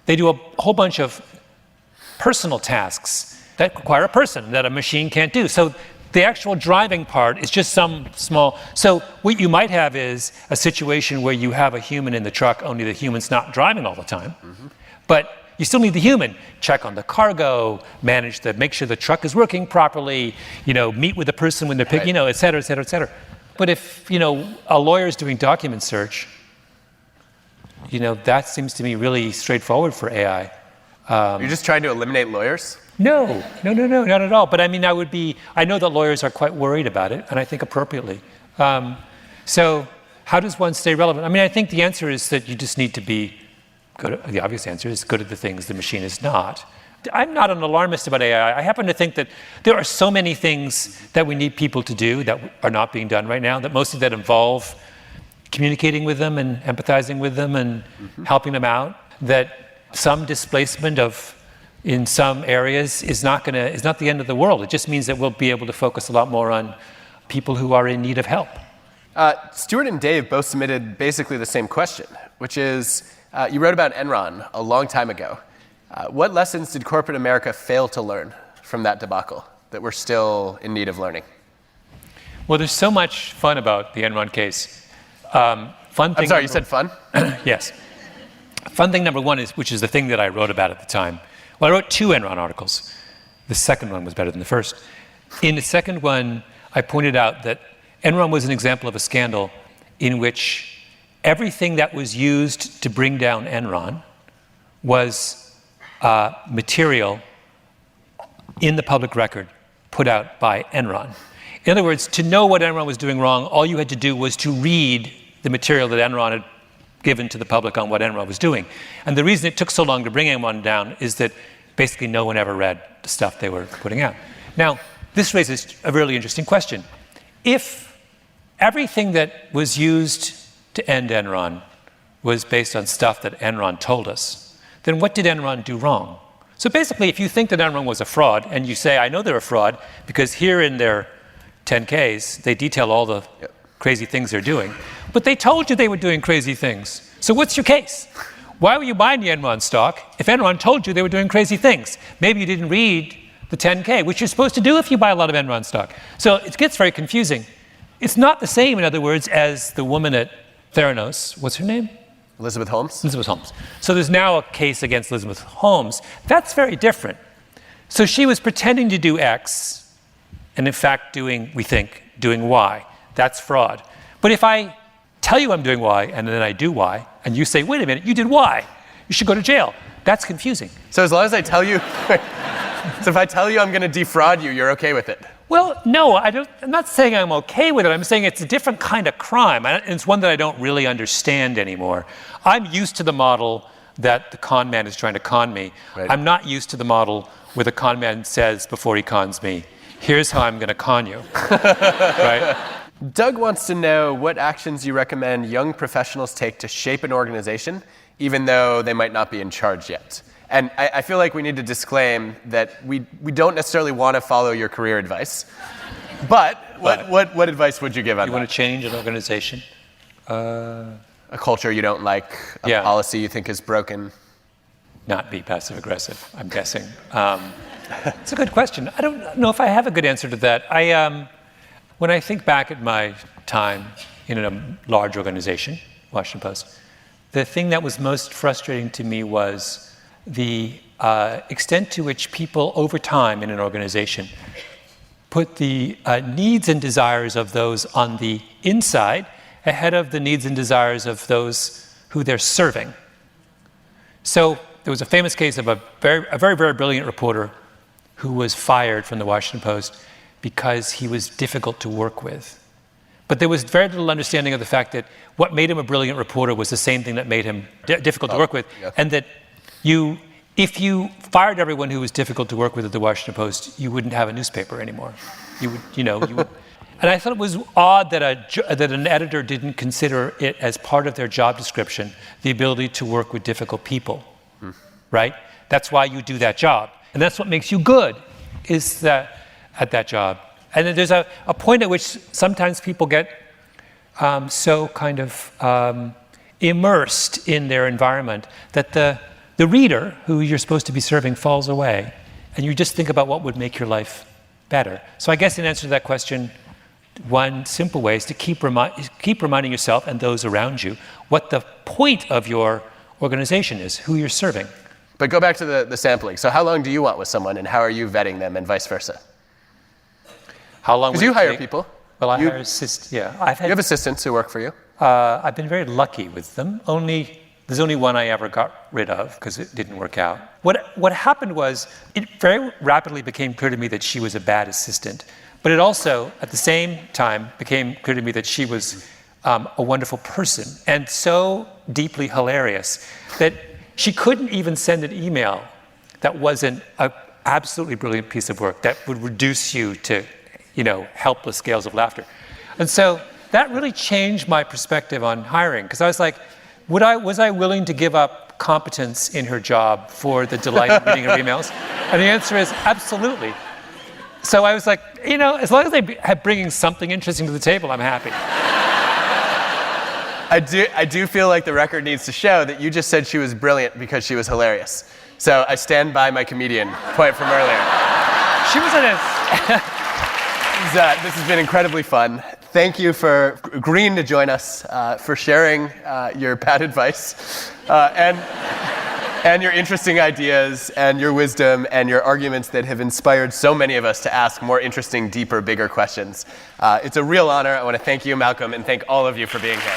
They do a whole bunch of personal tasks that require a person that a machine can't do. So the actual driving part is just some small. So what you might have is a situation where you have a human in the truck, only the human's not driving all the time. But you still need the human. Check on the cargo, make sure the truck is working properly, meet with the person when they're picking, et cetera, et cetera, et cetera. But if, a lawyer is doing document search, that seems to me really straightforward for AI. You're just trying to eliminate lawyers? No, not at all. But I know that lawyers are quite worried about it, and I think appropriately. So how does one stay relevant? I think the answer is that you just need to be the obvious answer is good at the things the machine is not. I'm not an alarmist about AI. I happen to think that there are so many things that we need people to do that are not being done right now, that mostly that involve communicating with them and empathizing with them and helping them out, that some displacement in some areas is not the end of the world. It just means that we'll be able to focus a lot more on people who are in need of help. Stuart and Dave both submitted basically the same question, which is, you wrote about Enron a long time ago. What lessons did corporate America fail to learn from that debacle that we're still in need of learning? Well, there's so much fun about the Enron case. I'm sorry, you said fun? Yes. Fun thing number one which is the thing that I wrote about at the time. Well, I wrote 2 Enron articles. The second one was better than the first. In the second one, I pointed out that Enron was an example of a scandal in which everything that was used to bring down Enron was material in the public record put out by Enron. In other words, to know what Enron was doing wrong, all you had to do was to read the material that Enron had given to the public on what Enron was doing. And the reason it took so long to bring Enron down is that basically no one ever read the stuff they were putting out. Now, this raises a really interesting question. If everything that was used to end Enron was based on stuff that Enron told us, then what did Enron do wrong? So basically, if you think that Enron was a fraud, and you say, I know they're a fraud, because here in their 10Ks, they detail all the crazy things they're doing, but they told you they were doing crazy things. So what's your case? Why were you buying the Enron stock if Enron told you they were doing crazy things? Maybe you didn't read the 10K, which you're supposed to do if you buy a lot of Enron stock. So it gets very confusing. It's not the same, in other words, as the woman at Theranos. What's her name? Elizabeth Holmes? Elizabeth Holmes. So there's now a case against Elizabeth Holmes. That's very different. So she was pretending to do X, and in fact we think, doing Y. That's fraud. But if I tell you I'm doing Y, and then I do Y, and you say, wait a minute, you did Y, you should go to jail. That's confusing. So as long as I tell you, so if I tell you I'm going to defraud you, you're okay with it? Well, no, I'm not saying I'm okay with it. I'm saying it's a different kind of crime. And it's one that I don't really understand anymore. I'm used to the model that the con man is trying to con me. Right. I'm not used to the model where the con man says before he cons me, here's how I'm going to con you. Right? Doug wants to know what actions you recommend young professionals take to shape an organization, even though they might not be in charge yet. And I feel like we need to disclaim that we don't necessarily want to follow your career advice. But what advice would you give on that? You want to change an organization? A culture you don't like, a policy you think is broken? Not be passive aggressive, I'm guessing. It's a good question. I don't know if I have a good answer to that. When I think back at my time in a large organization, Washington Post, the thing that was most frustrating to me was the extent to which people over time in an organization put the needs and desires of those on the inside ahead of the needs and desires of those who they're serving. So there was a famous case of a very, very brilliant reporter who was fired from the Washington Post because he was difficult to work with. But there was very little understanding of the fact that what made him a brilliant reporter was the same thing that made him difficult to work with, and that if you fired everyone who was difficult to work with at the Washington Post, you wouldn't have a newspaper anymore. You would. And I thought it was odd that an editor didn't consider it as part of their job description, the ability to work with difficult people, right? That's why you do that job. And that's what makes you good, is that at that job. And then there's a point at which sometimes people get so kind of immersed in their environment that the the reader, who you're supposed to be serving, falls away, and you just think about what would make your life better. So I guess in answer to that question, one simple way is to keep reminding yourself and those around you what the point of your organization is, who you're serving. But go back to the sampling. So how long do you want with someone, and how are you vetting them, and vice versa? How long? Because you hire people. Well, I hire assistants. Yeah, you have assistants who work for you. I've been very lucky with them. There's only one I ever got rid of because it didn't work out. What happened was it very rapidly became clear to me that she was a bad assistant, but it also, at the same time, became clear to me that she was a wonderful person and so deeply hilarious that she couldn't even send an email that wasn't an absolutely brilliant piece of work that would reduce you to, helpless scales of laughter. And so that really changed my perspective on hiring, because I was like, was I willing to give up competence in her job for the delight of reading her emails? And the answer is absolutely. So I was like, as long as they have bringing something interesting to the table, I'm happy. I do feel like the record needs to show that you just said she was brilliant because she was hilarious. So I stand by my comedian point from earlier. She was in This has been incredibly fun. Thank you for agreeing to join us, for sharing your bad advice, and your interesting ideas, and your wisdom, and your arguments that have inspired so many of us to ask more interesting, deeper, bigger questions. It's a real honor. I want to thank you, Malcolm, and thank all of you for being here.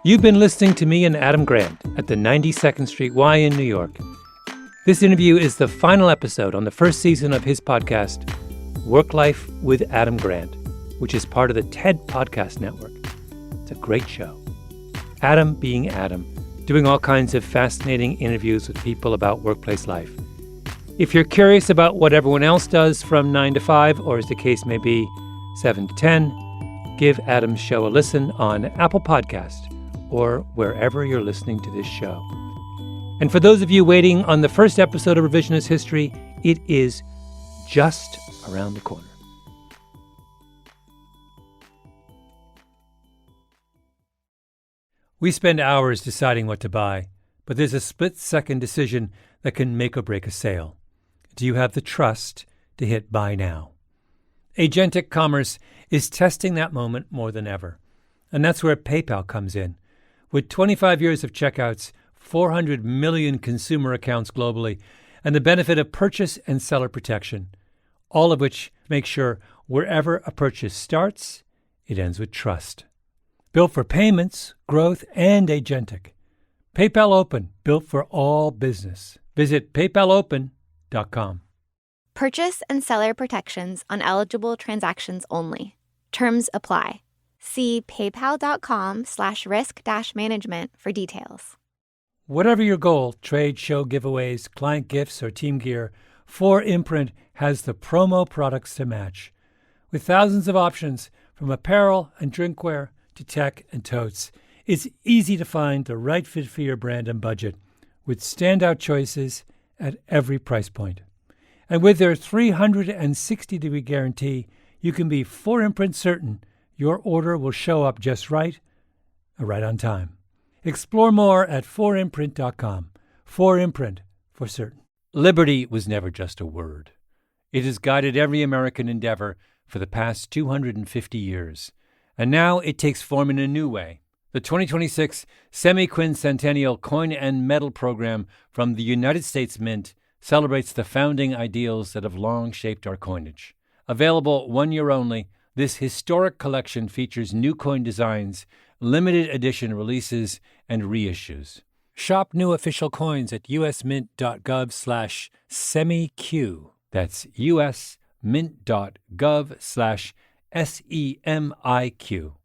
You've been listening to me and Adam Grant at the 92nd Street Y in New York. This interview is the final episode on the first season of his podcast, WorkLife with Adam Grant, which is part of the TED Podcast Network. It's a great show. Adam being Adam, doing all kinds of fascinating interviews with people about workplace life. If you're curious about what everyone else does from 9 to 5, or as the case may be, 7 to 10, give Adam's show a listen on Apple Podcast or wherever you're listening to this show. And for those of you waiting on the first episode of Revisionist History, it is just around the corner. We spend hours deciding what to buy, but there's a split-second decision that can make or break a sale. Do you have the trust to hit buy now? Agentic commerce is testing that moment more than ever. And that's where PayPal comes in. With 25 years of checkouts, 400 million consumer accounts globally, and the benefit of purchase and seller protection, all of which make sure wherever a purchase starts, it ends with trust. Built for payments, growth, and agentic. PayPal Open, built for all business. Visit paypalopen.com. Purchase and seller protections on eligible transactions only. Terms apply. See paypal.com/risk-management for details. Whatever your goal, trade, show, giveaways, client gifts, or team gear, 4imprint has the promo products to match. With thousands of options, from apparel and drinkware to tech and totes, it's easy to find the right fit for your brand and budget, with standout choices at every price point. And with their 360-degree guarantee, you can be 4imprint certain your order will show up just right on time. Explore more at 4imprint.com. 4imprint for certain. Liberty was never just a word. It has guided every American endeavor for the past 250 years. And now it takes form in a new way. The 2026 Semi-Quincentennial Coin and Medal Program from the United States Mint celebrates the founding ideals that have long shaped our coinage. Available 1 year only, this historic collection features new coin designs, limited edition releases, and reissues. Shop new official coins at usmint.gov/semiq. That's usmint.gov/SEMIQ.